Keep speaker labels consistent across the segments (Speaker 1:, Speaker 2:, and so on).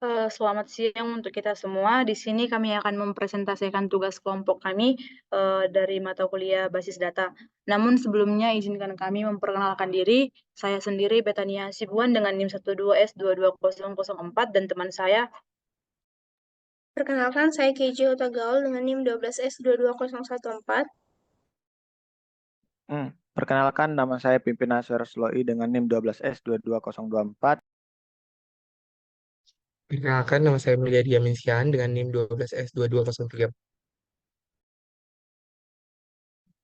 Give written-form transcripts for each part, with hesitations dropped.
Speaker 1: Selamat siang untuk kita semua. Di sini kami akan mempresentasikan tugas kelompok kami dari mata kuliah basis data. Namun sebelumnya izinkan kami memperkenalkan diri. Saya sendiri Betania Sibuan dengan NIM 12S22004 dan teman saya.
Speaker 2: Perkenalkan, saya Keiji Otagaul dengan NIM 12S22014.
Speaker 3: Perkenalkan, nama saya Pimpinan Suresloi dengan NIM 12S22024.
Speaker 4: Perkenalkan, nama saya Mulyadi Aminsian dengan NIM 12S2203.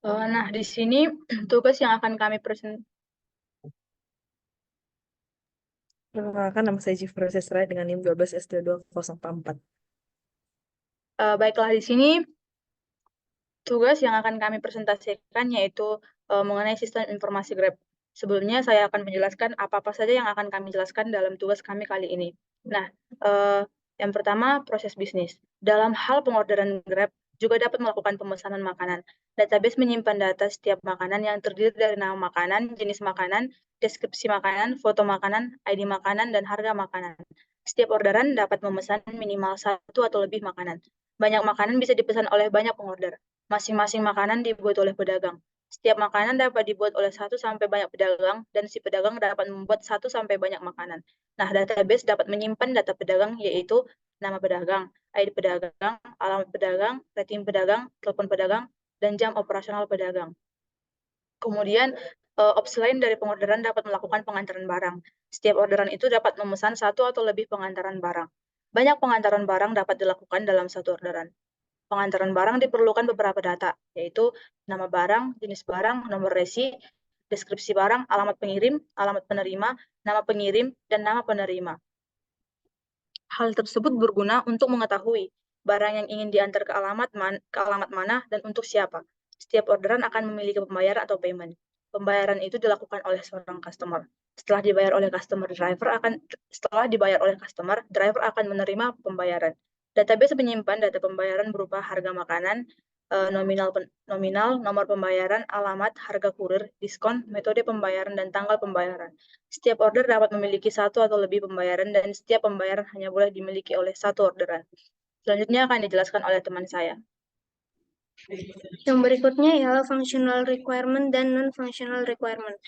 Speaker 1: Nah, di sini tugas yang akan kami presentasikan.
Speaker 5: Perkenalkan, nama saya Jifra Sesra dengan NIM 12S22044.
Speaker 1: Baiklah, di sini tugas yang akan kami presentasikan yaitu mengenai sistem informasi Grab. Sebelumnya saya akan menjelaskan apa-apa saja yang akan kami jelaskan dalam tugas kami kali ini. Nah, yang pertama proses bisnis. Dalam hal pengorderan Grab juga dapat melakukan pemesanan makanan. Database menyimpan data setiap makanan yang terdiri dari nama makanan, jenis makanan, deskripsi makanan, foto makanan, ID makanan, dan harga makanan. Setiap orderan dapat memesan minimal satu atau lebih makanan. Banyak makanan bisa dipesan oleh banyak pengorder. Masing-masing makanan dibuat oleh pedagang. Setiap makanan dapat dibuat oleh satu sampai banyak pedagang, dan si pedagang dapat membuat satu sampai banyak makanan. Nah, database dapat menyimpan data pedagang, yaitu nama pedagang, ID pedagang, alamat pedagang, rating pedagang, telepon pedagang, dan jam operasional pedagang. Kemudian, opsi lain dari pengorderan dapat melakukan pengantaran barang. Setiap orderan itu dapat memesan satu atau lebih pengantaran barang. Banyak pengantaran barang dapat dilakukan dalam satu orderan. Pengantaran barang diperlukan beberapa data, yaitu nama barang, jenis barang, nomor resi, deskripsi barang, alamat pengirim, alamat penerima, nama pengirim, dan nama penerima. Hal tersebut berguna untuk mengetahui barang yang ingin diantar ke alamat mana dan untuk siapa. Setiap orderan akan memiliki pembayaran atau payment. Pembayaran itu dilakukan oleh seorang customer. Setelah dibayar oleh customer, driver akan menerima pembayaran. Database menyimpan data pembayaran berupa harga makanan, nominal, nomor pembayaran, alamat, harga kurir, diskon, metode pembayaran, dan tanggal pembayaran. Setiap order dapat memiliki satu atau lebih pembayaran, dan setiap pembayaran hanya boleh dimiliki oleh satu orderan. Selanjutnya akan dijelaskan oleh teman saya.
Speaker 2: Yang berikutnya ialah functional requirement dan non-functional requirement.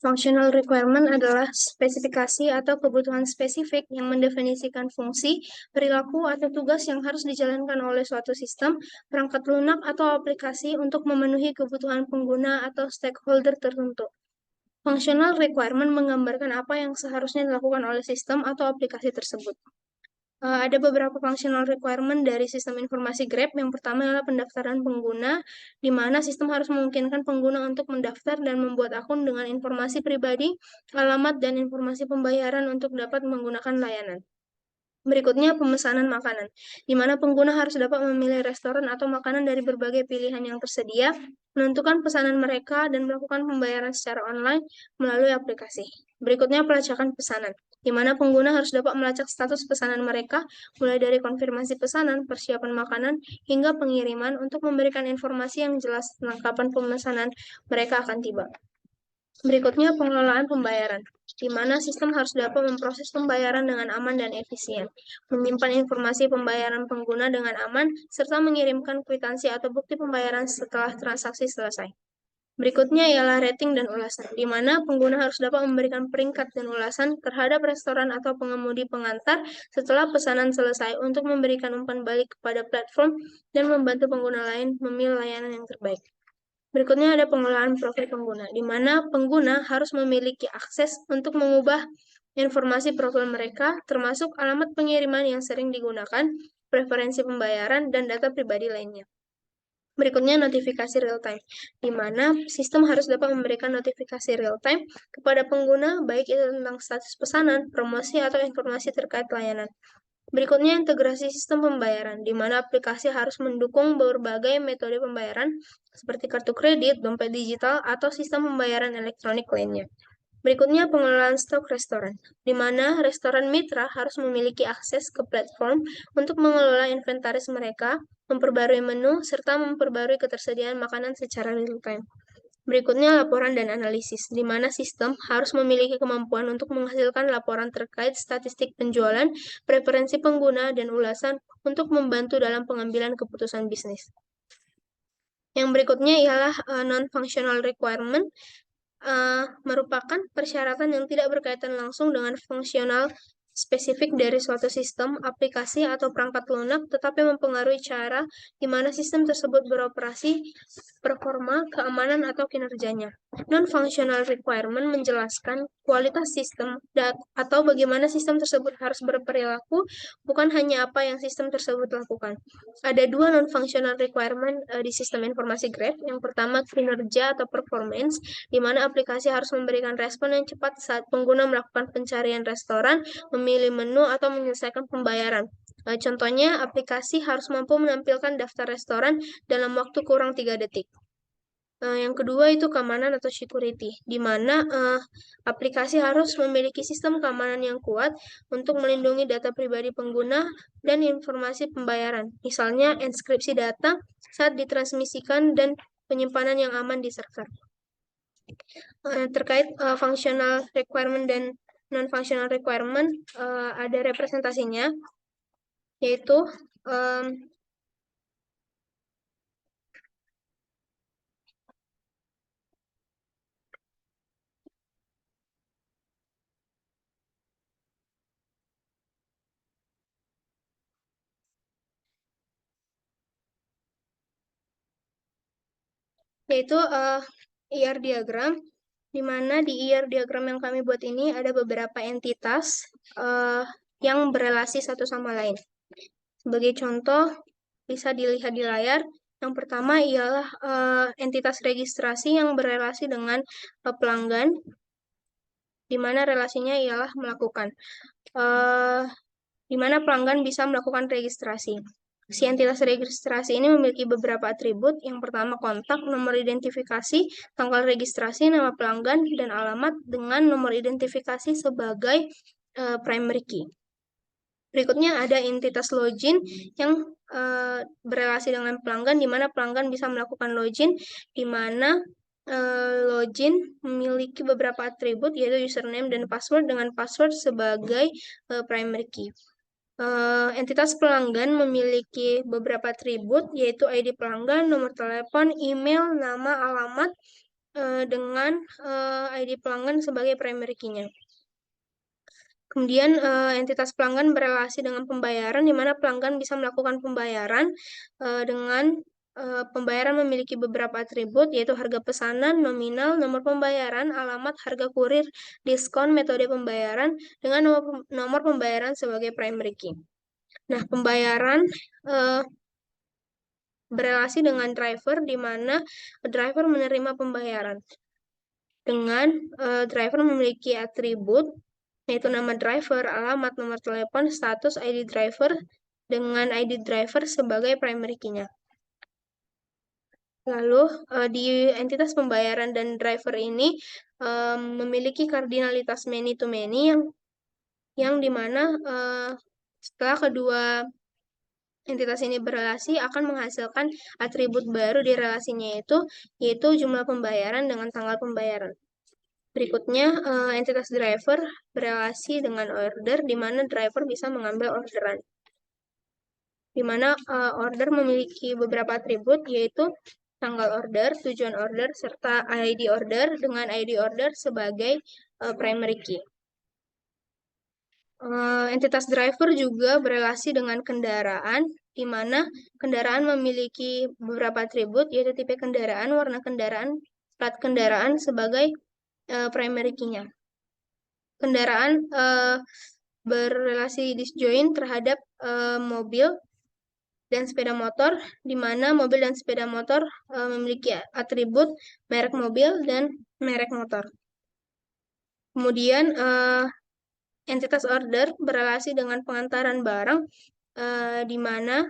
Speaker 2: Functional requirement adalah spesifikasi atau kebutuhan spesifik yang mendefinisikan fungsi, perilaku, atau tugas yang harus dijalankan oleh suatu sistem, perangkat lunak, atau aplikasi untuk memenuhi kebutuhan pengguna atau stakeholder tertentu. Functional requirement menggambarkan apa yang seharusnya dilakukan oleh sistem atau aplikasi tersebut. Ada beberapa functional requirement dari sistem informasi Grab. Yang pertama adalah pendaftaran pengguna, di mana sistem harus memungkinkan pengguna untuk mendaftar dan membuat akun dengan informasi pribadi, alamat, dan informasi pembayaran untuk dapat menggunakan layanan. Berikutnya, pemesanan makanan, di mana pengguna harus dapat memilih restoran atau makanan dari berbagai pilihan yang tersedia, menentukan pesanan mereka, dan melakukan pembayaran secara online melalui aplikasi. Berikutnya, pelacakan pesanan, di mana pengguna harus dapat melacak status pesanan mereka, mulai dari konfirmasi pesanan, persiapan makanan, hingga pengiriman untuk memberikan informasi yang jelas tentang kapan pemesanan mereka akan tiba. Berikutnya, pengelolaan pembayaran, di mana sistem harus dapat memproses pembayaran dengan aman dan efisien, menyimpan informasi pembayaran pengguna dengan aman, serta mengirimkan kwitansi atau bukti pembayaran setelah transaksi selesai. Berikutnya ialah rating dan ulasan, di mana pengguna harus dapat memberikan peringkat dan ulasan terhadap restoran atau pengemudi pengantar setelah pesanan selesai untuk memberikan umpan balik kepada platform dan membantu pengguna lain memilih layanan yang terbaik. Berikutnya ada pengelolaan profil pengguna, di mana pengguna harus memiliki akses untuk mengubah informasi profil mereka, termasuk alamat pengiriman yang sering digunakan, preferensi pembayaran, dan data pribadi lainnya. Berikutnya notifikasi real-time, di mana sistem harus dapat memberikan notifikasi real-time kepada pengguna, baik itu tentang status pesanan, promosi, atau informasi terkait layanan. Berikutnya integrasi sistem pembayaran, di mana aplikasi harus mendukung berbagai metode pembayaran seperti kartu kredit, dompet digital, atau sistem pembayaran elektronik lainnya. Berikutnya pengelolaan stok restoran, di mana restoran mitra harus memiliki akses ke platform untuk mengelola inventaris mereka, memperbarui menu, serta memperbarui ketersediaan makanan secara real-time. Berikutnya laporan dan analisis, di mana sistem harus memiliki kemampuan untuk menghasilkan laporan terkait statistik penjualan, preferensi pengguna, dan ulasan untuk membantu dalam pengambilan keputusan bisnis. Yang berikutnya ialah non-functional requirement, merupakan persyaratan yang tidak berkaitan langsung dengan fungsional spesifik dari suatu sistem, aplikasi, atau perangkat lunak, tetapi mempengaruhi cara di mana sistem tersebut beroperasi, performa, keamanan, atau kinerjanya. Non-functional requirement menjelaskan kualitas sistem atau bagaimana sistem tersebut harus berperilaku, bukan hanya apa yang sistem tersebut lakukan. Ada dua non-functional requirement di sistem informasi Grab. Yang pertama, kinerja atau performance, di mana aplikasi harus memberikan respon yang cepat saat pengguna melakukan pencarian restoran, memilih menu, atau menyelesaikan pembayaran. Contohnya, aplikasi harus mampu menampilkan daftar restoran dalam waktu kurang 3 detik. Yang kedua itu keamanan atau security, di mana aplikasi harus memiliki sistem keamanan yang kuat untuk melindungi data pribadi pengguna dan informasi pembayaran. Misalnya, enskripsi data saat ditransmisikan dan penyimpanan yang aman di server. Terkait functional requirement dan non-functional requirement, ada representasinya, yaitu ER diagram, di mana di ER diagram yang kami buat ini ada beberapa entitas yang berelasi satu sama lain. Sebagai contoh, bisa dilihat di layar. Yang pertama ialah entitas registrasi yang berelasi dengan pelanggan, di mana relasinya ialah melakukan, di mana pelanggan bisa melakukan registrasi. Si entitas registrasi ini memiliki beberapa atribut. Yang pertama kontak, nomor identifikasi, tanggal registrasi, nama pelanggan, dan alamat dengan nomor identifikasi sebagai primary key. Berikutnya ada entitas login yang berelasi dengan pelanggan, di mana pelanggan bisa melakukan login, di mana login memiliki beberapa atribut, yaitu username dan password, dengan password sebagai primary key. Entitas pelanggan memiliki beberapa atribut, yaitu ID pelanggan, nomor telepon, email, nama, alamat, dengan ID pelanggan sebagai primary key-nya. Kemudian entitas pelanggan berelasi dengan pembayaran, di mana pelanggan bisa melakukan pembayaran dengan pembayaran memiliki beberapa atribut, yaitu harga pesanan, nominal, nomor pembayaran, alamat, harga kurir, diskon, metode pembayaran, dengan nomor pembayaran sebagai primary key. Nah, pembayaran berelasi dengan driver, di mana driver menerima pembayaran. Dengan driver memiliki atribut, yaitu nama driver, alamat, nomor telepon, status, ID driver, dengan ID driver sebagai primary key-nya. Lalu, di entitas pembayaran dan driver ini memiliki kardinalitas many-to-many, yang dimana setelah kedua entitas ini berelasi akan menghasilkan atribut baru di relasinya, yaitu jumlah pembayaran dengan tanggal pembayaran. Berikutnya, entitas driver berelasi dengan order, di mana driver bisa mengambil orderan. Di mana order memiliki beberapa atribut, yaitu tanggal order, tujuan order, serta ID order, dengan ID order sebagai primary key. Entitas driver juga berelasi dengan kendaraan, di mana kendaraan memiliki beberapa atribut, yaitu tipe kendaraan, warna kendaraan, plat kendaraan sebagai primary key-nya. Kendaraan berelasi disjoin terhadap mobil dan sepeda motor, di mana mobil dan sepeda motor memiliki atribut merek mobil dan merek motor. Kemudian entitas order berelasi dengan pengantaran barang, di mana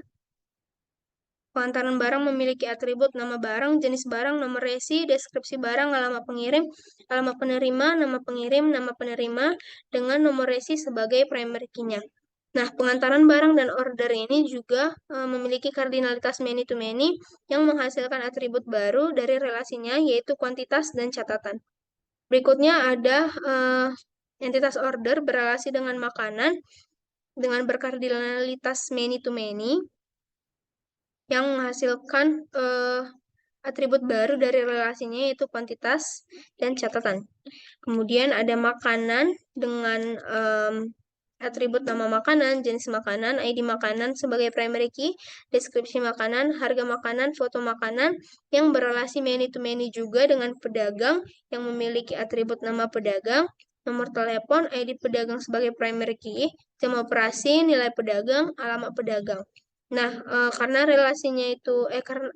Speaker 2: pengantaran barang memiliki atribut nama barang, jenis barang, nomor resi, deskripsi barang, alamat pengirim, alamat penerima, nama pengirim, nama penerima, dengan nomor resi sebagai primary key-nya. Nah, pengantaran barang dan order ini juga memiliki kardinalitas many-to-many yang menghasilkan atribut baru dari relasinya, yaitu kuantitas dan catatan. Berikutnya ada entitas order berrelasi dengan makanan dengan berkardinalitas many-to-many yang menghasilkan atribut baru dari relasinya, yaitu kuantitas dan catatan. Kemudian ada makanan dengan atribut nama makanan, jenis makanan, ID makanan sebagai primary key, deskripsi makanan, harga makanan, foto makanan yang berrelasi many-to-many juga dengan pedagang yang memiliki atribut nama pedagang, nomor telepon, ID pedagang sebagai primary key, jam operasi, nilai pedagang, alamat pedagang. Nah, karena relasinya itu,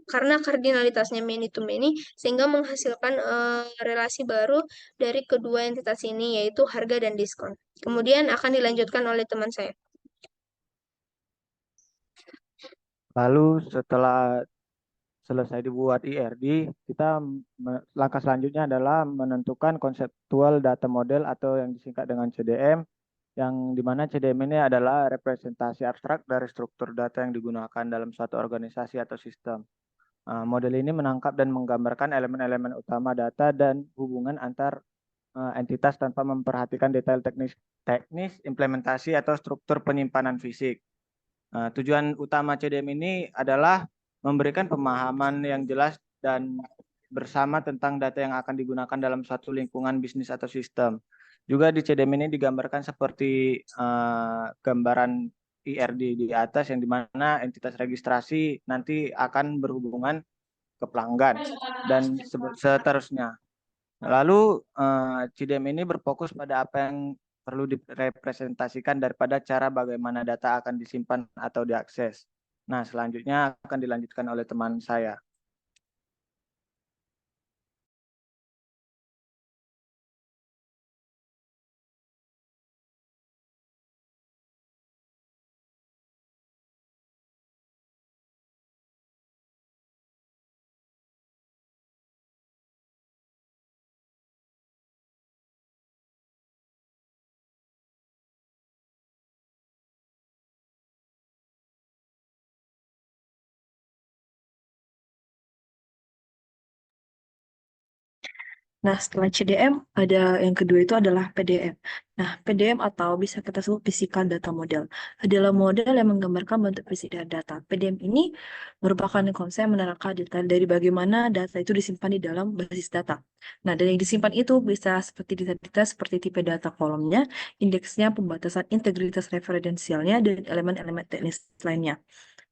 Speaker 2: karena kardinalitasnya many to many, sehingga menghasilkan relasi baru dari kedua entitas ini, yaitu harga dan diskon. Kemudian akan dilanjutkan oleh teman saya.
Speaker 3: Lalu setelah selesai dibuat IRD, langkah selanjutnya adalah menentukan konseptual data model atau yang disingkat dengan CDM, yang dimana CDM ini adalah representasi abstrak dari struktur data yang digunakan dalam suatu organisasi atau sistem. Model ini menangkap dan menggambarkan elemen-elemen utama data dan hubungan antar entitas tanpa memperhatikan detail teknis, implementasi atau struktur penyimpanan fisik. Tujuan utama CDM ini adalah memberikan pemahaman yang jelas dan bersama tentang data yang akan digunakan dalam suatu lingkungan bisnis atau sistem. Juga di CDM ini digambarkan seperti gambaran IRD di atas, yang dimana entitas registrasi nanti akan berhubungan ke pelanggan dan seterusnya. Lalu CDM ini berfokus pada apa yang perlu direpresentasikan daripada cara bagaimana data akan disimpan atau diakses. Nah, selanjutnya akan dilanjutkan oleh teman saya.
Speaker 5: Nah, setelah CDM, ada yang kedua itu adalah PDM. Nah, PDM atau bisa kita sebut Physical Data Model adalah model yang menggambarkan bentuk fisik dari data. PDM ini merupakan konsep menerangkan detail dari bagaimana data itu disimpan di dalam basis data. Nah, dan yang disimpan itu bisa seperti data seperti tipe data kolomnya, indeksnya, pembatasan integritas referensialnya, dan elemen-elemen teknis lainnya.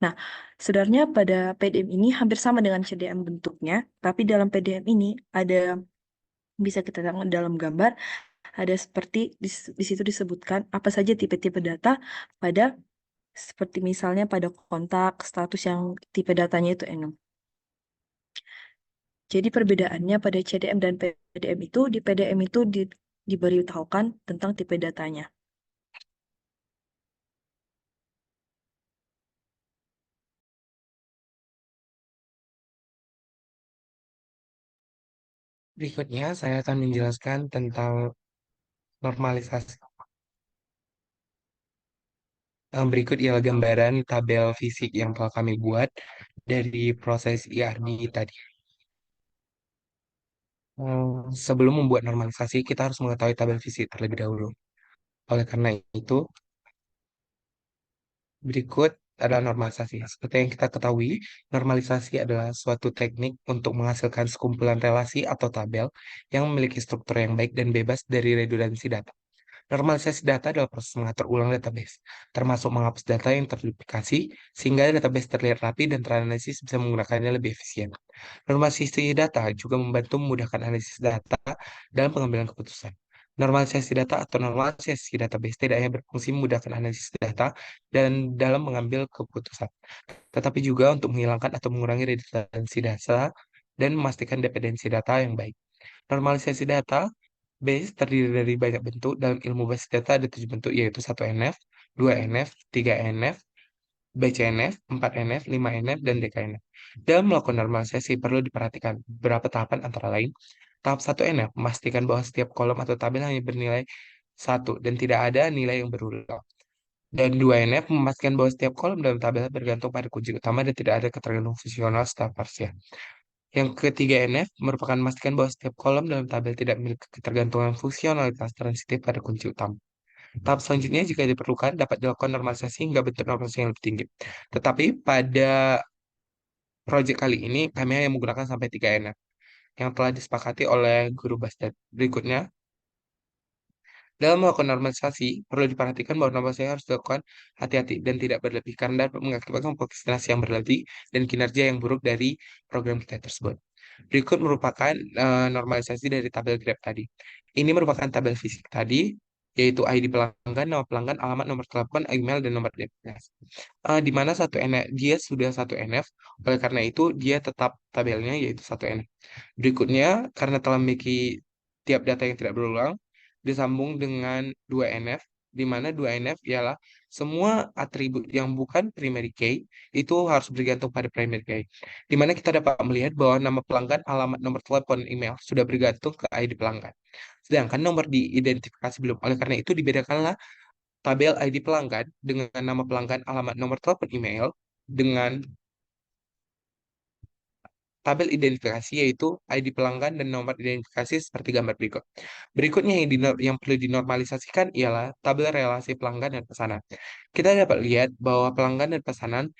Speaker 5: Nah, sebenarnya pada PDM ini hampir sama dengan CDM bentuknya, tapi dalam PDM ini bisa kita lihat dalam gambar, ada seperti di situ disebutkan apa saja tipe-tipe data pada seperti misalnya pada kontak, status yang tipe datanya itu enum. Jadi perbedaannya pada CDM dan PDM itu, di PDM itu diberitahukan tentang tipe datanya.
Speaker 4: Berikutnya saya akan menjelaskan tentang normalisasi. Berikut ialah gambaran tabel fisik yang telah kami buat dari proses IRD tadi. Sebelum membuat normalisasi, kita harus mengetahui tabel fisik terlebih dahulu. Oleh karena itu, berikut adalah normalisasi. Seperti yang kita ketahui, normalisasi adalah suatu teknik untuk menghasilkan sekumpulan relasi atau tabel yang memiliki struktur yang baik dan bebas dari redundansi data. Normalisasi data adalah proses mengatur ulang database, termasuk menghapus data yang terduplikasi, sehingga database terlihat rapi dan teranalisis bisa menggunakannya lebih efisien. Normalisasi data juga membantu memudahkan analisis data dalam pengambilan keputusan. Normalisasi data atau normalisasi database tidak hanya berfungsi memudahkan analisis data dan dalam mengambil keputusan, tetapi juga untuk menghilangkan atau mengurangi redundansi data dan memastikan dependensi data yang baik. Normalisasi data base terdiri dari banyak bentuk. Dalam ilmu basis data ada 7 bentuk, yaitu 1NF, 2NF, 3NF, BCNF, 4NF, 5NF, dan DKNF. Dalam melakukan normalisasi perlu diperhatikan beberapa tahapan antara lain. Tahap 1NF, memastikan bahwa setiap kolom atau tabel hanya bernilai 1 dan tidak ada nilai yang berulang. Dan 2NF memastikan bahwa setiap kolom dalam tabel bergantung pada kunci utama dan tidak ada ketergantungan fungsional setelah parsial. Yang ketiga NF merupakan memastikan bahwa setiap kolom dalam tabel tidak memiliki ketergantungan fungsionalitas transitif pada kunci utama. Tahap selanjutnya jika diperlukan dapat dilakukan normalisasi hingga bentuk normalisasi yang lebih tinggi. Tetapi pada proyek kali ini kami hanya menggunakan sampai 3NF yang telah disepakati oleh guru Bastet. Berikutnya, dalam melakukan normalisasi, perlu diperhatikan bahwa normalisasi harus dilakukan hati-hati dan tidak berlebih karena dapat mengakibatkan prokrastinasi yang berlebih dan kinerja yang buruk dari program kita tersebut. Berikut merupakan normalisasi dari tabel grab tadi. Ini merupakan tabel fisik tadi, yaitu ID pelanggan, nama pelanggan, alamat, nomor telepon, email, dan nomor DPS. Di mana satu NF, dia sudah satu NF, oleh karena itu dia tetap tabelnya yaitu satu NF. Berikutnya, karena telah memiliki tiap data yang tidak berulang, disambung dengan 2NF, di mana 2NF ialah semua atribut yang bukan primary key itu harus bergantung pada primary key. Di mana kita dapat melihat bahwa nama pelanggan, alamat, nomor telepon, email sudah bergantung ke ID pelanggan. Sedangkan nomor diidentifikasi belum. Oleh karena itu dibedakanlah tabel ID pelanggan dengan nama pelanggan, alamat, nomor telepon, email dengan tabel identifikasi yaitu ID pelanggan dan nomor identifikasi seperti gambar berikut. Berikutnya yang perlu dinormalisasikan ialah tabel relasi pelanggan dan pesanan. Kita dapat lihat bahwa pelanggan dan pesanan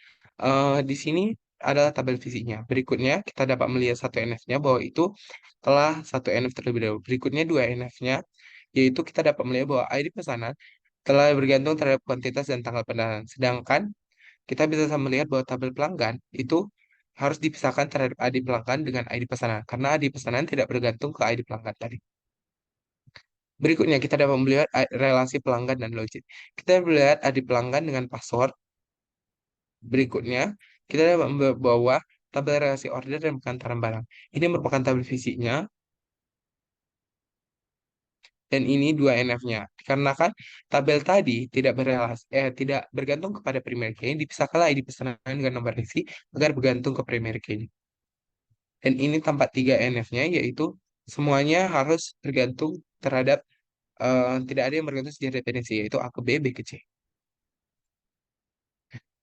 Speaker 4: di sini adalah tabel fisiknya. Berikutnya kita dapat melihat satu NF-nya bahwa itu telah satu NF terlebih dahulu. Berikutnya dua NF-nya yaitu kita dapat melihat bahwa ID pesanan telah bergantung terhadap kuantitas dan tanggal pendanaan. Sedangkan kita bisa melihat bahwa tabel pelanggan itu harus dipisahkan terhadap ID pelanggan dengan ID pesanan, karena ID pesanan tidak bergantung ke ID pelanggan tadi. Berikutnya, kita dapat melihat relasi pelanggan dan login. Kita melihat ID pelanggan dengan password. Berikutnya, kita dapat membawa tabel relasi order dan pengantaran barang. Ini merupakan tabel fisiknya, dan ini dua NF-nya. Karena kan tabel tadi tidak bergantung kepada primary key, dipisahkanlah ID pesanan dengan nomor resi agar bergantung ke primary key. Dan ini tampak tiga NF-nya, yaitu semuanya harus bergantung terhadap, tidak ada yang bergantung secara dependensi, yaitu A ke B, B ke C.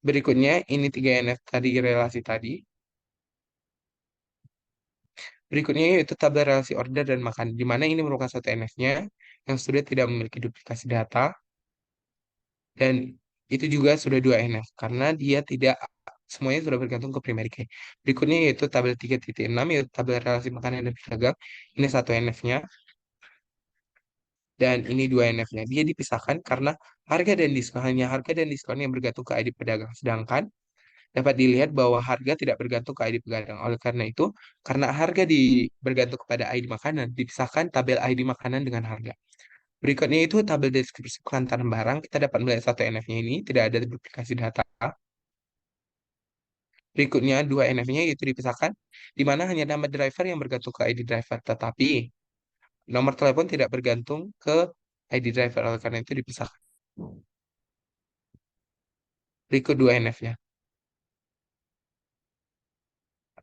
Speaker 4: Berikutnya, ini tiga NF tadi, relasi tadi. Berikutnya yaitu tabel relasi order dan makan, di mana ini merupakan satu NF-nya yang sudah tidak memiliki duplikasi data, dan itu juga sudah dua NF, karena dia tidak semuanya sudah bergantung ke primary key. Berikutnya yaitu tabel 3.6, yaitu tabel relasi makanan dan pedagang. Ini satu NF-nya, dan ini dua NF-nya. Dia dipisahkan karena harga dan diskon, hanya harga dan diskon yang bergantung ke ID pedagang. Sedangkan dapat dilihat bahwa harga tidak bergantung ke ID pedagang. Oleh karena itu, karena harga bergantung kepada ID makanan, dipisahkan tabel ID makanan dengan harga. Berikutnya itu tabel deskripsi pengantaran barang. Kita dapat melihat satu NF-nya ini tidak ada duplikasi data. Berikutnya dua NF-nya itu dipisahkan, di mana hanya nama driver yang bergantung ke ID driver. Tetapi nomor telepon tidak bergantung ke ID driver, oleh karena itu dipisahkan. Berikut dua NF-nya.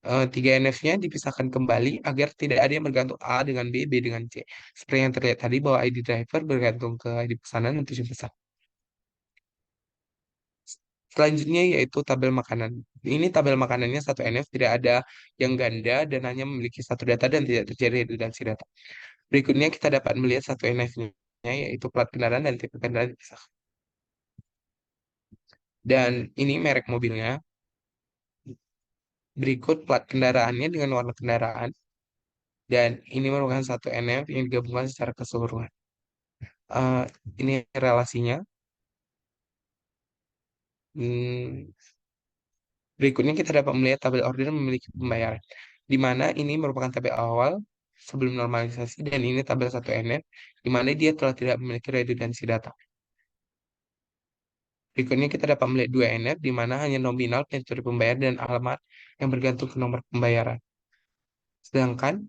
Speaker 4: Tiga NF-nya dipisahkan kembali agar tidak ada yang bergantung A dengan B, B dengan C. Seperti yang terlihat tadi bahwa ID driver bergantung ke ID pesanan dan tujuan pesan. Selanjutnya yaitu tabel makanan. Ini tabel makanannya satu NF, tidak ada yang ganda dan hanya memiliki satu data dan tidak terjadi redundansi data. Berikutnya kita dapat melihat satu NF-nya yaitu plat kendaraan dan tipe kendaraan dipisahkan. Dan ini merek mobilnya. Berikut plat kendaraannya dengan warna kendaraan. Dan ini merupakan satu NF yang digabungkan secara keseluruhan. Eh, ini relasinya. Hmm, Berikutnya kita dapat melihat tabel order memiliki pembayaran, di mana ini merupakan tabel awal sebelum normalisasi dan ini tabel 1NF, di mana dia telah tidak memiliki redundansi data. Berikutnya kita dapat melihat 2NF, di mana hanya nominal metode pembayar dan alamat yang bergantung ke nomor pembayaran. Sedangkan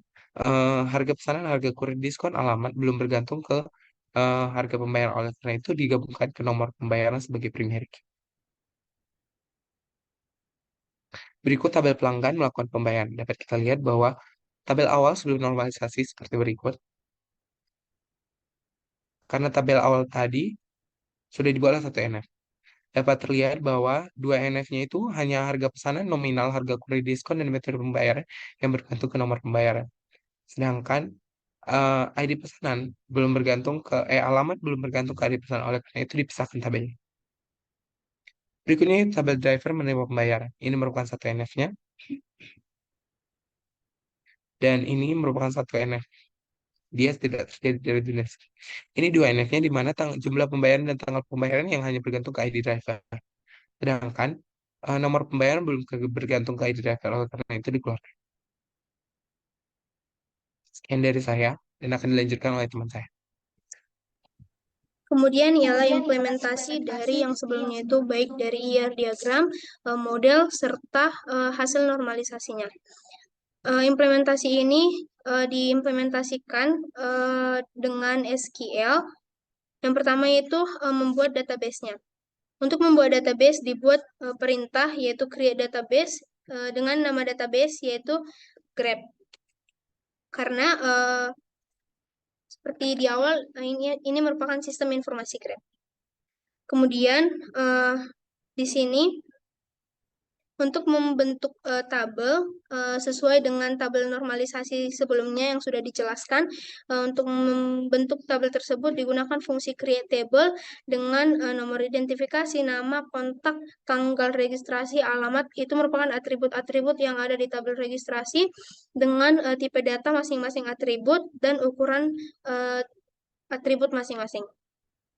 Speaker 4: harga pesanan, harga kurir diskon, alamat belum bergantung ke harga pembayaran. Oleh karena itu digabungkan ke nomor pembayaran sebagai primary key. Berikut tabel pelanggan melakukan pembayaran. Dapat kita lihat bahwa tabel awal sebelum normalisasi seperti berikut. Karena tabel awal tadi sudah dibuatlah satu NF. dapat terlihat bahwa dua NF-nya itu hanya harga pesanan nominal, harga kurir diskon, dan metode pembayaran yang bergantung ke nomor pembayaran. Sedangkan ID pesanan belum bergantung ke alamat belum bergantung ke ID pesanan. Oleh karena itu dipisahkan tabelnya. Berikutnya tabel driver menerima pembayaran. Ini merupakan satu NF-nya dan ini merupakan satu NF. Dia tidak terjadi redundansi. Ini dua NF-nya di mana jumlah pembayaran dan tanggal pembayaran yang hanya bergantung ke ID driver. Sedangkan nomor pembayaran belum bergantung ke ID driver. Oleh karena itu dikeluarkan. Sekian dari saya dan akan dilanjutkan oleh teman saya.
Speaker 2: Kemudian ialah implementasi dari yang sebelumnya itu baik dari IR diagram, model, serta hasil normalisasinya. Implementasi ini diimplementasikan dengan SQL. Yang pertama itu membuat database-nya. Untuk membuat database dibuat perintah yaitu create database dengan nama database yaitu grep. Karena seperti di awal ini merupakan sistem informasi grep. Kemudian di sini untuk membentuk tabel sesuai dengan tabel normalisasi sebelumnya yang sudah dijelaskan, untuk membentuk tabel tersebut digunakan fungsi create table dengan nomor identifikasi, nama, kontak, tanggal registrasi, alamat. Itu merupakan atribut-atribut yang ada di tabel registrasi dengan tipe data masing-masing atribut dan ukuran atribut masing-masing.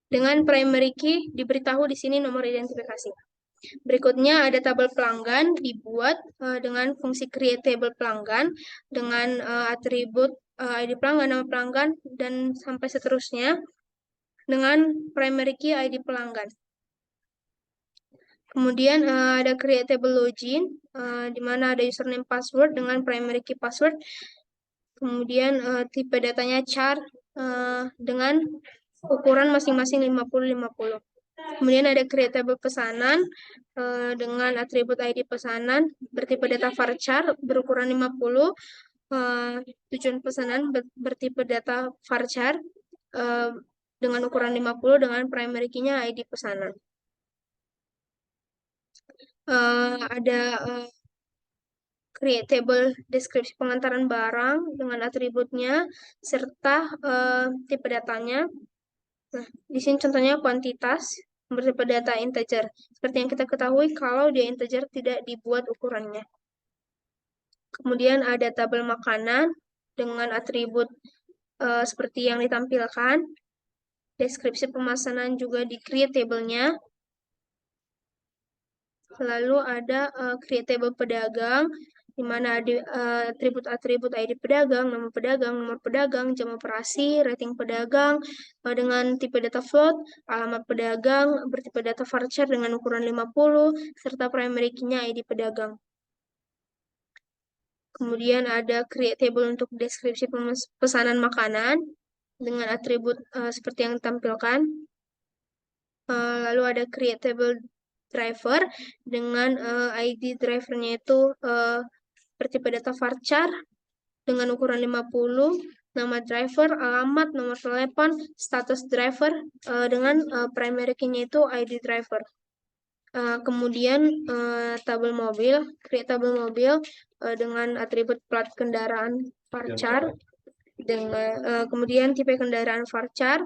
Speaker 2: Dengan primary key diberitahu di sini nomor identifikasi. Berikutnya ada tabel pelanggan dibuat dengan fungsi create table pelanggan dengan atribut ID pelanggan, nama pelanggan, dan sampai seterusnya dengan primary key ID pelanggan. Kemudian ada create table login di mana ada username password dengan primary key password. Kemudian tipe datanya char dengan ukuran masing-masing 50-50. Kemudian ada create table pesanan dengan atribut ID pesanan bertipe data varchar berukuran 50, tujuan pesanan bertipe data varchar dengan ukuran 50 dengan primary key-nya ID pesanan. Ada create table deskripsi pengantaran barang dengan atributnya serta tipe datanya. Nah, di sini contohnya kuantitas bertipe data integer. Seperti yang kita ketahui, kalau dia integer tidak dibuat ukurannya. Kemudian ada tabel makanan dengan atribut seperti yang ditampilkan. Deskripsi pemesanan juga di create table-nya. Lalu ada create table pedagang, di mana ada atribut-atribut ID pedagang, nama pedagang, nomor pedagang, jam operasi, rating pedagang, dengan tipe data float, alamat pedagang, bertipe data varchar dengan ukuran 50, serta primary key-nya ID pedagang. Kemudian ada create table untuk deskripsi pesanan makanan, dengan atribut seperti yang ditampilkan. Lalu ada create table driver, dengan ID drivernya itu bertipe data varchar dengan ukuran 50, nama driver, alamat, nomor telepon, status driver dengan primary key-nya itu ID driver. Kemudian tabel mobil, create tabel mobil dengan atribut plat kendaraan varchar, dengan kemudian tipe kendaraan varchar,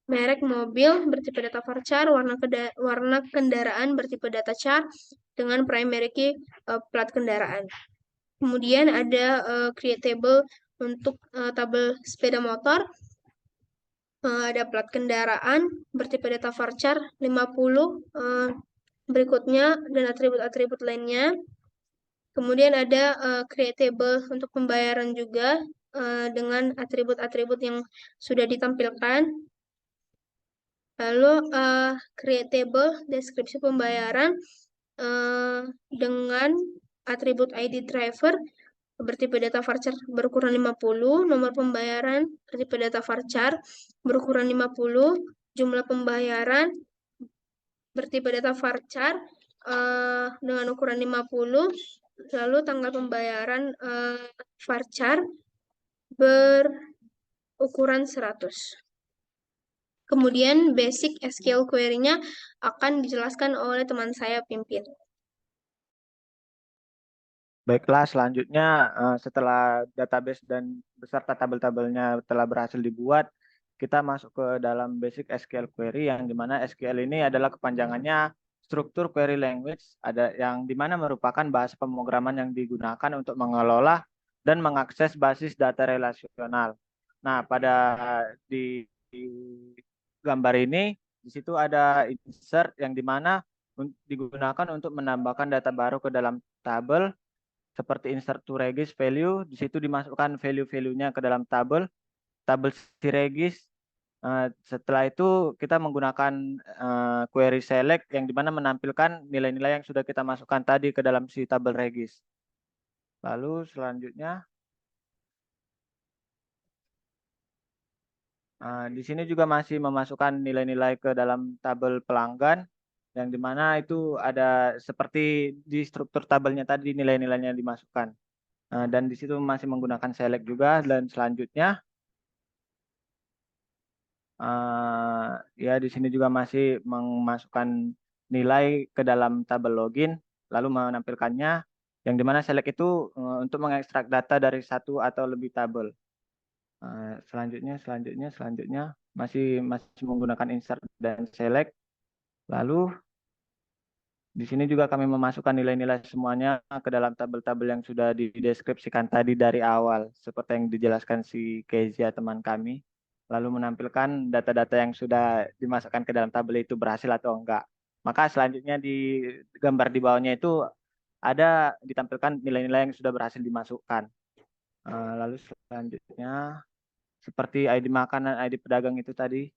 Speaker 2: merek mobil bertipe data varchar, warna kendaraan bertipe data char dengan primary key plat kendaraan. Kemudian ada create table untuk tabel sepeda motor. Ada plat kendaraan bertipe data varchar 50, berikutnya dan atribut-atribut lainnya. Kemudian ada create table untuk pembayaran juga dengan atribut-atribut yang sudah ditampilkan. Lalu create table deskripsi pembayaran dengan atribut ID driver bertipe data varchar berukuran 50, nomor pembayaran bertipe data varchar berukuran 50, jumlah pembayaran bertipe data varchar dengan ukuran 50, lalu tanggal pembayaran varchar berukuran 100. Kemudian basic SQL query-nya akan dijelaskan oleh teman saya Pimpin.
Speaker 3: Baiklah, selanjutnya setelah database dan beserta tabel-tabelnya telah berhasil dibuat, kita masuk ke dalam basic SQL query yang dimana SQL ini adalah kepanjangannya struktur query language, ada yang dimana merupakan bahasa pemrograman yang digunakan untuk mengelola dan mengakses basis data relasional. Nah, di gambar ini di situ ada insert yang dimana digunakan untuk menambahkan data baru ke dalam tabel seperti insert to regis value, di situ dimasukkan value-value-nya ke dalam tabel si regis. Setelah itu kita menggunakan query select yang dimana menampilkan nilai-nilai yang sudah kita masukkan tadi ke dalam si tabel regis. Lalu selanjutnya di sini juga masih memasukkan nilai-nilai ke dalam tabel pelanggan yang dimana itu ada seperti di struktur tabelnya tadi nilai-nilainya dimasukkan. Dan di situ masih menggunakan select juga. Dan selanjutnya ya di sini juga masih memasukkan nilai ke dalam tabel login lalu menampilkannya yang dimana select itu untuk mengekstrak data dari satu atau lebih tabel. Selanjutnya masih menggunakan insert dan select. Lalu di sini juga kami memasukkan nilai-nilai semuanya ke dalam tabel-tabel yang sudah dideskripsikan tadi dari awal, seperti yang dijelaskan si Kezia teman kami, lalu menampilkan data-data yang sudah dimasukkan ke dalam tabel itu berhasil atau enggak. Maka selanjutnya di gambar di bawahnya itu ada ditampilkan nilai-nilai yang sudah berhasil dimasukkan. Lalu selanjutnya seperti ID makanan, ID pedagang itu tadi.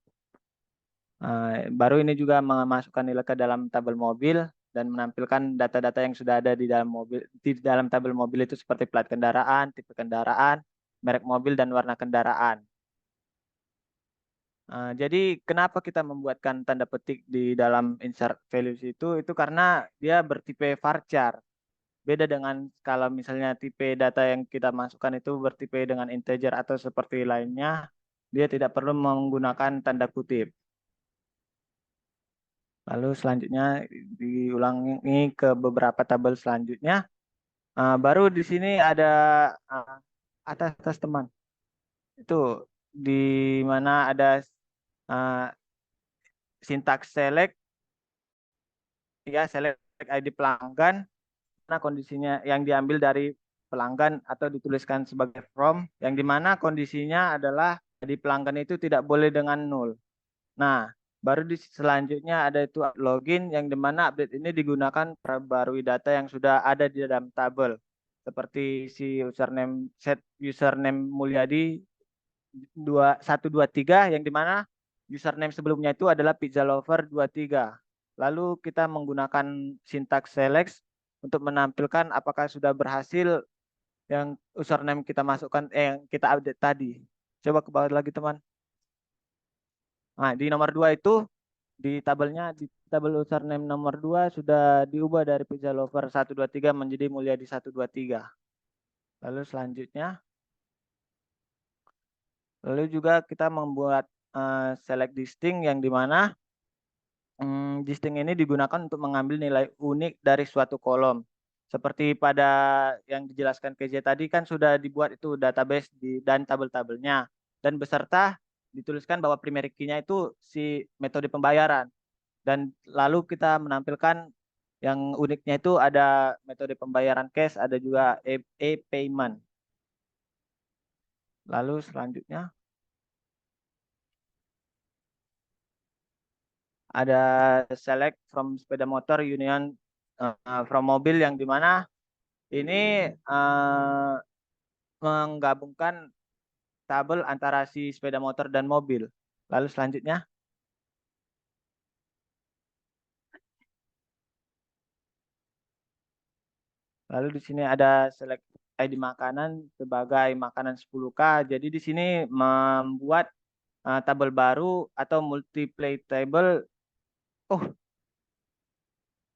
Speaker 3: Baru ini juga memasukkan nilai ke dalam tabel mobil dan menampilkan data-data yang sudah ada di dalam tabel mobil itu seperti plat kendaraan, tipe kendaraan, merek mobil dan warna kendaraan. Jadi kenapa kita membuatkan tanda petik di dalam insert values itu karena dia bertipe varchar. Beda dengan kalau misalnya tipe data yang kita masukkan itu bertipe dengan integer atau seperti lainnya, dia tidak perlu menggunakan tanda kutip. Lalu selanjutnya diulangi ke beberapa tabel selanjutnya. Baru di sini ada atas teman. Itu di mana ada sintaks select, ya select ID pelanggan, karena kondisinya yang diambil dari pelanggan atau dituliskan sebagai from, yang dimana kondisinya adalah di pelanggan itu tidak boleh dengan nol. Nah, baru selanjutnya ada itu login yang dimana update ini digunakan perbarui data yang sudah ada di dalam tabel. Seperti si username set username Mulyadi 123 yang dimana username sebelumnya itu adalah pizza lover 23. Lalu kita menggunakan sintaks select untuk menampilkan apakah sudah berhasil yang username kita masukkan yang kita update tadi. Coba ke bawah lagi teman. Nah, di nomor 2 itu di tabel username nomor 2 sudah diubah dari pizza lover 123 menjadi Mulyadi 123. Lalu juga kita membuat select distinct yang dimana distinct ini digunakan untuk mengambil nilai unik dari suatu kolom. Seperti pada yang dijelaskan KJ tadi kan sudah dibuat itu database dan tabel-tabelnya. Dan beserta dituliskan bahwa primary key-nya itu si metode pembayaran. Dan lalu kita menampilkan yang uniknya itu ada metode pembayaran cash, ada juga e-payment. Lalu selanjutnya ada select from sepeda motor union from mobil yang dimana ini menggabungkan tabel antara si sepeda motor dan mobil. Lalu selanjutnya di sini ada select ID makanan sebagai makanan 10K. Jadi di sini membuat tabel baru atau multiply table.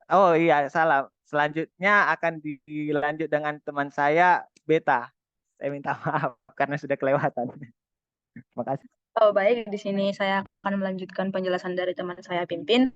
Speaker 3: Oh iya, salah. Selanjutnya akan dilanjut dengan teman saya Beta. Saya minta maaf karena sudah kelewatan. Terima kasih.
Speaker 1: Baik, di sini saya akan melanjutkan penjelasan dari teman saya Pimpin,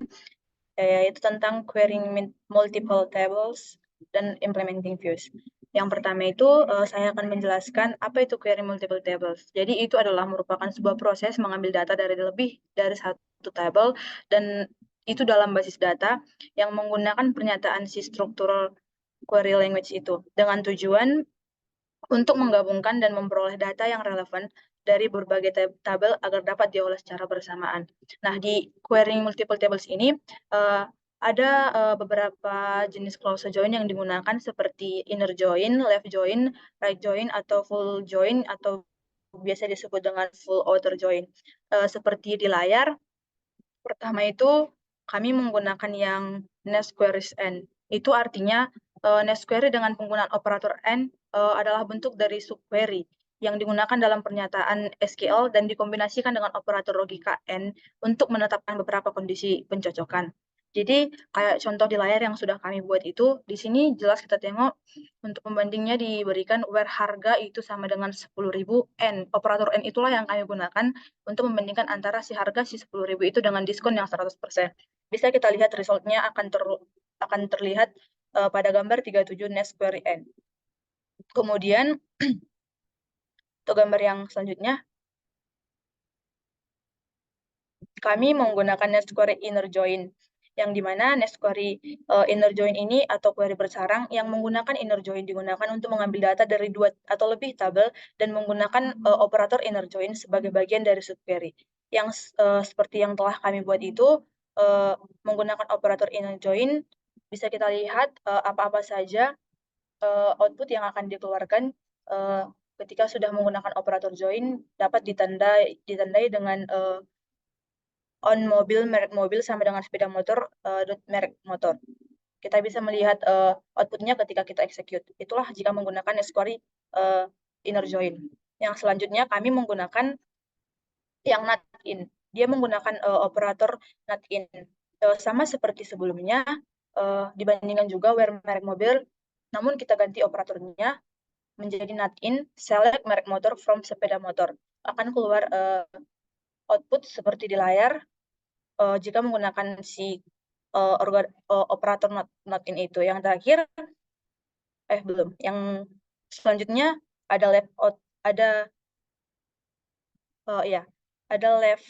Speaker 1: yaitu tentang querying multiple tables dan implementing views. Yang pertama itu saya akan menjelaskan apa itu query multiple tables. Jadi itu adalah merupakan sebuah proses mengambil data dari lebih dari satu tabel dan itu dalam basis data yang menggunakan pernyataan si struktural query language itu dengan tujuan untuk menggabungkan dan memperoleh data yang relevan dari berbagai tabel agar dapat diolah secara bersamaan. Nah, di querying multiple tables ini ada beberapa jenis clause join yang digunakan seperti inner join, left join, right join, atau full join, atau biasa disebut dengan full outer join. Seperti di layar, pertama itu kami menggunakan yang nest queries n. Itu artinya nest query dengan penggunaan operator n adalah bentuk dari subquery yang digunakan dalam pernyataan SQL dan dikombinasikan dengan operator logika n untuk menetapkan beberapa kondisi pencocokan. Jadi kayak contoh di layar yang sudah kami buat itu, di sini jelas kita tengok untuk pembandingnya diberikan where harga itu sama dengan 10.000 n. Operator n itulah yang kami gunakan untuk membandingkan antara si harga si 10.000 itu dengan diskon yang 100%. Bisa kita lihat resultnya akan terlihat pada gambar 37 nest query n. Kemudian untuk gambar yang selanjutnya, kami menggunakan nest query inner join, yang dimana nest query inner join ini atau query bersarang yang menggunakan inner join digunakan untuk mengambil data dari 2 atau lebih tabel dan menggunakan operator inner join sebagai bagian dari subquery. Yang seperti yang telah kami buat itu menggunakan operator inner join, bisa kita lihat apa-apa saja output yang akan dikeluarkan ketika sudah menggunakan operator join dapat ditandai dengan on mobil, merek mobil sama dengan sepeda motor, merek motor. Kita bisa melihat outputnya ketika kita execute. Itulah jika menggunakan nest query inner join. Yang selanjutnya kami menggunakan yang NAT in. Dia menggunakan operator NAT in. Sama seperti sebelumnya, dibandingkan juga where merek mobil, namun kita ganti operatornya menjadi NAT in, select merek motor from sepeda motor. Akan keluar output seperti di layar jika menggunakan si operator not in itu. Yang terakhir, belum. Yang selanjutnya ada left out, ada ya, ada left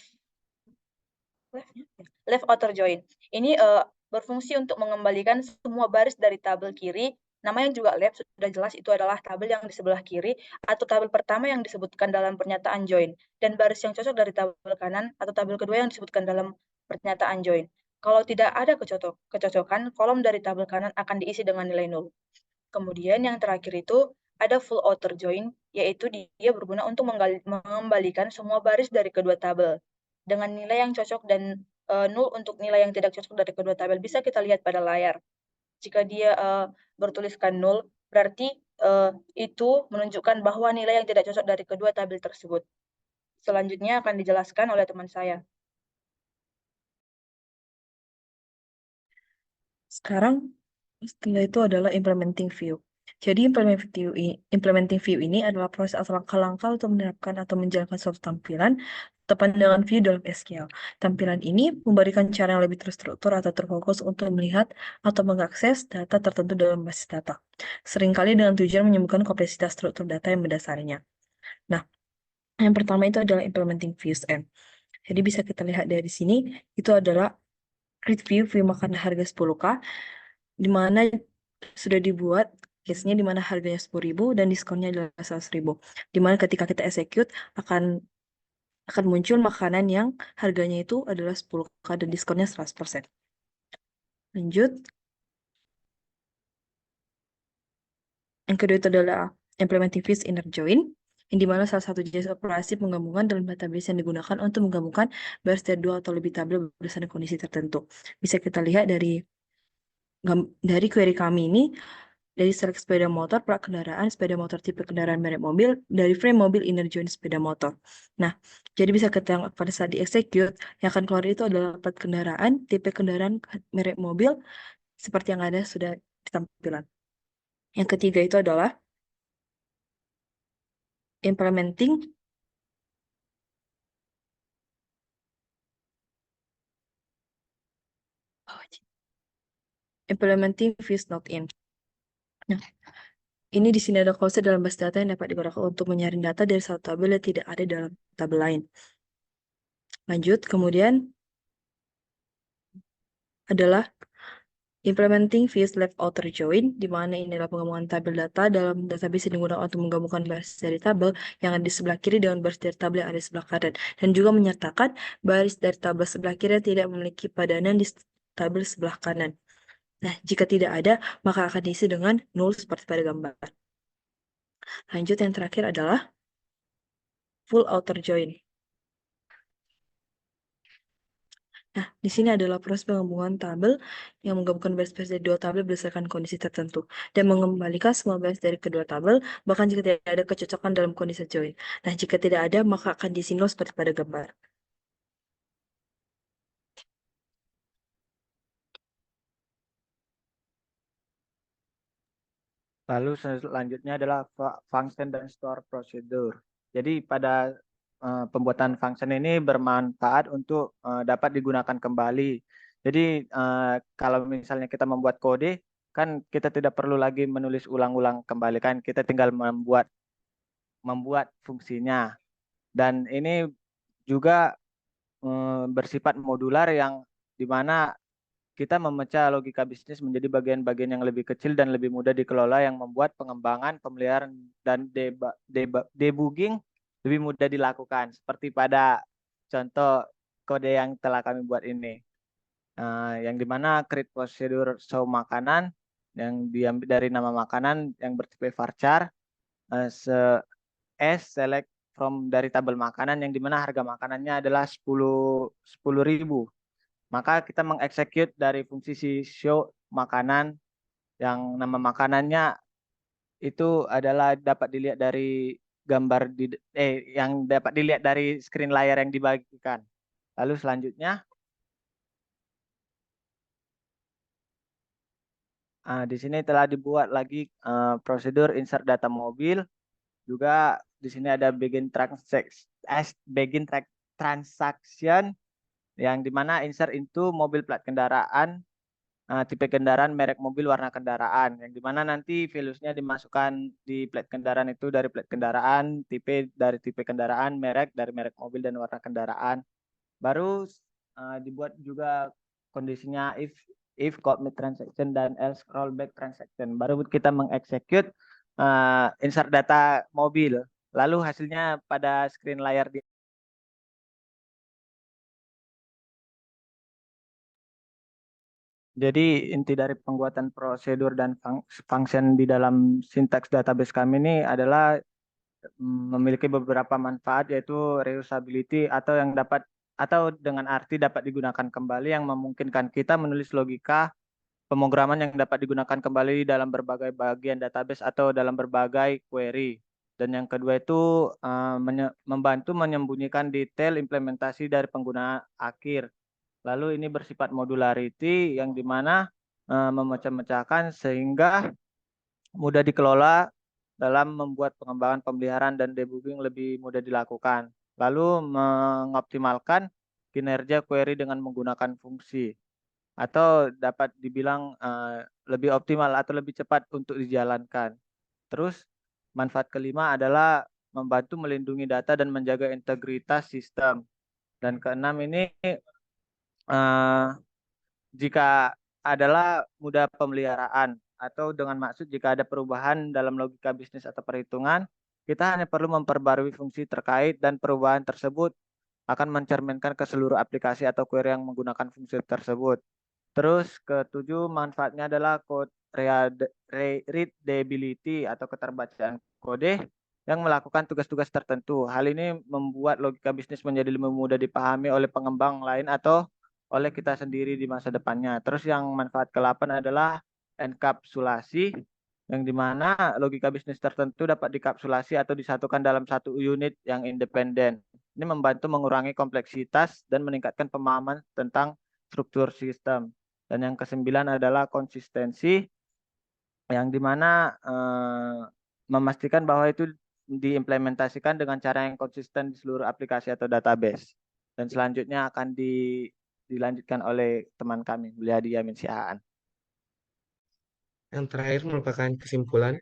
Speaker 1: outer join. Ini berfungsi untuk mengembalikan semua baris dari tabel kiri. Nama yang juga left sudah jelas itu adalah tabel yang di sebelah kiri atau tabel pertama yang disebutkan dalam pernyataan join. Dan baris yang cocok dari tabel kanan atau tabel kedua yang disebutkan dalam pernyataan join. Kalau tidak ada kecocokan, kolom dari tabel kanan akan diisi dengan nilai 0. Kemudian yang terakhir itu ada full outer join, yaitu dia berguna untuk mengembalikan semua baris dari kedua tabel dengan nilai yang cocok dan 0 untuk nilai yang tidak cocok dari kedua tabel. Bisa kita lihat pada layar. Jika dia bertuliskan 0, berarti itu menunjukkan bahwa nilai yang tidak cocok dari kedua tabel tersebut. Selanjutnya akan dijelaskan oleh teman saya.
Speaker 5: Sekarang setelah itu adalah implementing view. Jadi implementing view ini adalah proses atau langkah-langkah untuk menerapkan atau menjalankan suatu tampilan atau pandangan view dalam SQL. Tampilan ini memberikan cara yang lebih terstruktur atau terfokus untuk melihat atau mengakses data tertentu dalam basis data. Seringkali dengan tujuan menyembuhkan kompleksitas struktur data yang mendasarinya. Nah, yang pertama itu adalah implementing views n. Jadi bisa kita lihat dari sini, itu adalah create view makan harga 10K, di mana sudah dibuat case-nya di mana harganya 10.000 dan diskonnya adalah 100.000. Di mana ketika kita execute akan muncul makanan yang harganya itu adalah 10K dan diskonnya 100%. Lanjut. Yang kedua itu adalah implementing views inner join, yang dimana salah satu jenis operasi penggabungan dalam database yang digunakan untuk menggabungkan baris dari 2 atau lebih tabel berdasarkan kondisi tertentu. Bisa kita lihat dari query kami ini, dari select sepeda motor, plat kendaraan, sepeda motor tipe kendaraan merek mobil, dari frame mobil inner join sepeda motor. Nah, jadi bisa kita pada saat di-execute, yang akan keluar itu adalah plat kendaraan, tipe kendaraan merek mobil, seperti yang ada sudah di tampilan. Yang ketiga itu adalah implementing implementing views not in. Nah, ini di sini ada clause dalam base data yang dapat digunakan untuk menyaring data dari satu tabel yang tidak ada dalam tabel lain. Lanjut, kemudian adalah implementing views left outer join, di mana ini adalah penggabungan tabel data dalam database yang digunakan untuk menggabungkan baris dari tabel yang ada di sebelah kiri dengan baris dari tabel yang ada di sebelah kanan, dan juga menyertakan baris dari tabel sebelah kiri yang tidak memiliki padanan di tabel sebelah kanan. Nah, jika tidak ada, maka akan diisi dengan null seperti pada gambar. Lanjut, yang terakhir adalah full outer join. Nah, di sini adalah proses penggabungan tabel yang menggabungkan baris-baris dari dua tabel berdasarkan kondisi tertentu dan mengembalikan semua baris dari kedua tabel, bahkan jika tidak ada kecocokan dalam kondisi join. Nah, jika tidak ada, maka akan diisi null seperti pada gambar.
Speaker 3: Lalu selanjutnya adalah function dan store procedure. Jadi pada pembuatan function ini bermanfaat untuk dapat digunakan kembali. Jadi kalau misalnya kita membuat kode, kan kita tidak perlu lagi menulis ulang-ulang kembali, kan kita tinggal membuat fungsinya. Dan ini juga bersifat modular yang dimana kita memecah logika bisnis menjadi bagian-bagian yang lebih kecil dan lebih mudah dikelola, yang membuat pengembangan, pemeliharaan, dan debugging lebih mudah dilakukan. Seperti pada contoh kode yang telah kami buat ini. Yang dimana create procedure show makanan, yang diambil dari nama makanan yang bertipe varchar, select from dari tabel makanan, yang dimana harga makanannya adalah 10.000. Maka kita mengeksekut dari fungsi si show makanan, yang nama makanannya itu adalah dapat dilihat dari gambar yang dapat dilihat dari screen layar yang dibagikan. Lalu selanjutnya di sini telah dibuat lagi prosedur insert data mobil. Juga di sini ada begin transaction, yang dimana insert into mobil plat kendaraan, tipe kendaraan, merek mobil, warna kendaraan, yang dimana nanti values-nya dimasukkan di plat kendaraan itu dari plat kendaraan, tipe dari tipe kendaraan, merek dari merek mobil, dan warna kendaraan. Baru dibuat juga kondisinya if commit transaction dan else rollback transaction. Baru kita mengeksekut insert data mobil. Lalu hasilnya pada screen layar di Jadi inti dari pembuatan prosedur dan function di dalam sintaks database kami ini adalah memiliki beberapa manfaat, yaitu reusability atau dengan arti dapat digunakan kembali, yang memungkinkan kita menulis logika pemrograman yang dapat digunakan kembali dalam berbagai bagian database atau dalam berbagai query. Dan yang kedua itu membantu menyembunyikan detail implementasi dari pengguna akhir. Lalu ini bersifat modularity, yang dimana memecah-mecahkan sehingga mudah dikelola dalam membuat pengembangan, pemeliharaan, dan debugging lebih mudah dilakukan. Lalu mengoptimalkan kinerja query dengan menggunakan fungsi, atau dapat dibilang lebih optimal atau lebih cepat untuk dijalankan. Terus manfaat kelima adalah membantu melindungi data dan menjaga integritas sistem. Dan keenam ini jika adalah mudah pemeliharaan, atau dengan maksud jika ada perubahan dalam logika bisnis atau perhitungan, kita hanya perlu memperbarui fungsi terkait, dan perubahan tersebut akan mencerminkan ke seluruh aplikasi atau query yang menggunakan fungsi tersebut. Terus ketujuh, manfaatnya adalah code readability atau keterbacaan kode yang melakukan tugas-tugas tertentu. Hal ini membuat logika bisnis menjadi lebih mudah dipahami oleh pengembang lain atau oleh kita sendiri di masa depannya. Terus yang manfaat ke-8 adalah enkapsulasi, yang dimana logika bisnis tertentu dapat dikapsulasi atau disatukan dalam satu unit yang independen. Ini membantu mengurangi kompleksitas dan meningkatkan pemahaman tentang struktur sistem. Dan yang kesembilan adalah konsistensi, yang dimana memastikan bahwa itu diimplementasikan dengan cara yang konsisten di seluruh aplikasi atau database. Dan selanjutnya akan dilanjutkan oleh teman kami, Mulyadi Yamin Sihaan.
Speaker 4: Yang terakhir merupakan kesimpulan.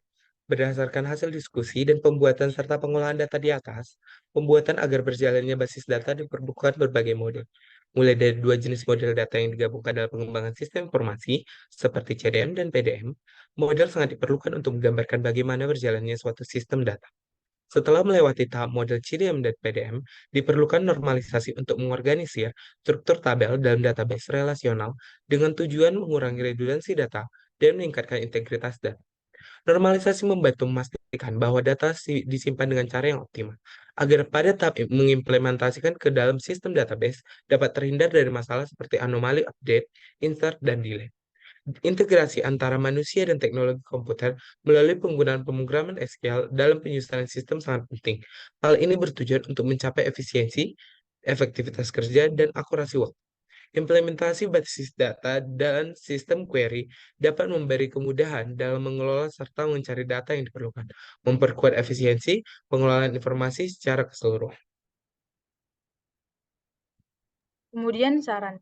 Speaker 4: Berdasarkan hasil diskusi dan pembuatan serta pengolahan data di atas, pembuatan agar berjalannya basis data diperlukan berbagai model. Mulai dari dua jenis model data yang digabungkan dalam pengembangan sistem informasi, seperti CDM dan PDM, model sangat diperlukan untuk menggambarkan bagaimana berjalannya suatu sistem data. Setelah melewati tahap model CDM dan PDM, diperlukan normalisasi untuk mengorganisir struktur tabel dalam database relasional dengan tujuan mengurangi redundansi data dan meningkatkan integritas data. Normalisasi membantu memastikan bahwa data disimpan dengan cara yang optimal, agar pada tahap mengimplementasikan ke dalam sistem database dapat terhindar dari masalah seperti anomali update, insert, dan delete. Integrasi antara manusia dan teknologi komputer melalui penggunaan pemrograman SQL dalam penyusunan sistem sangat penting. Hal ini bertujuan untuk mencapai efisiensi, efektivitas kerja, dan akurasi waktu. Implementasi basis data dan sistem query dapat memberi kemudahan dalam mengelola serta mencari data yang diperlukan, memperkuat efisiensi pengelolaan informasi secara keseluruhan.
Speaker 1: Kemudian saran,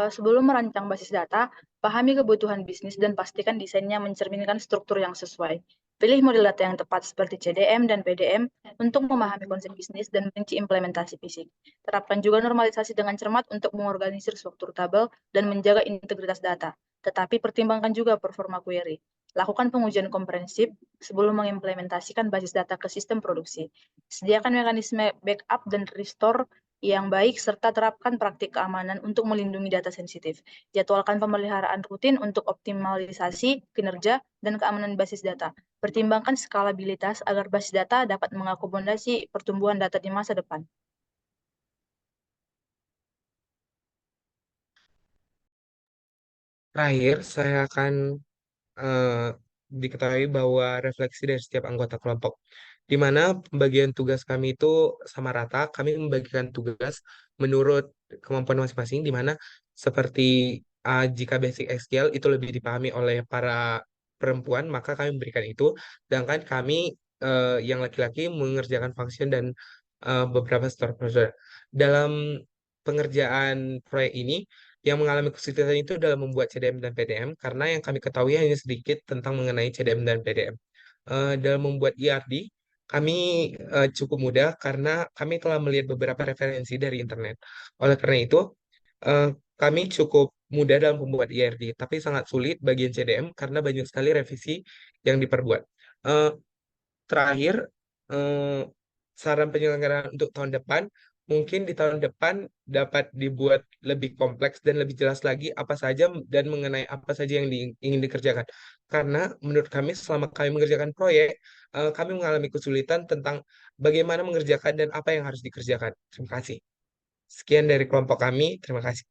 Speaker 1: sebelum merancang basis data, pahami kebutuhan bisnis dan pastikan desainnya mencerminkan struktur yang sesuai. Pilih model data yang tepat seperti CDM dan PDM untuk memahami konsep bisnis dan merinci implementasi fisik. Terapkan juga normalisasi dengan cermat untuk mengorganisir struktur tabel dan menjaga integritas data. Tetapi pertimbangkan juga performa query. Lakukan pengujian komprehensif sebelum mengimplementasikan basis data ke sistem produksi. Sediakan mekanisme backup dan restore yang baik serta terapkan praktik keamanan untuk melindungi data sensitif. Jadwalkan pemeliharaan rutin untuk optimalisasi kinerja dan keamanan basis data. Pertimbangkan skalabilitas agar basis data dapat mengakomodasi pertumbuhan data di masa depan.
Speaker 4: Terakhir, saya akan eh, diketahui bahwa refleksi dari setiap anggota kelompok, di mana pembagian tugas kami itu sama rata. Kami membagikan tugas menurut kemampuan masing-masing, di mana seperti jika basic SQL itu lebih dipahami oleh para perempuan, maka kami memberikan itu. Sedangkan kami yang laki-laki mengerjakan function dan beberapa store procedure. Dalam pengerjaan proyek ini, yang mengalami kesulitan itu dalam membuat CDM dan PDM karena yang kami ketahui hanya sedikit tentang mengenai CDM dan PDM. Dalam membuat ERD, kami cukup mudah karena kami telah melihat beberapa referensi dari internet. Oleh karena itu, eh, kami cukup mudah dalam membuat ERD, tapi sangat sulit bagian CDM karena banyak sekali revisi yang diperbuat. Eh, Terakhir, eh, saran penyelenggaraan untuk tahun depan, mungkin di tahun depan dapat dibuat lebih kompleks dan lebih jelas lagi apa saja dan mengenai apa saja yang ingin dikerjakan. Karena menurut kami selama kami mengerjakan proyek, kami mengalami kesulitan tentang bagaimana mengerjakan dan apa yang harus dikerjakan. Terima kasih. Sekian dari kelompok kami. Terima kasih.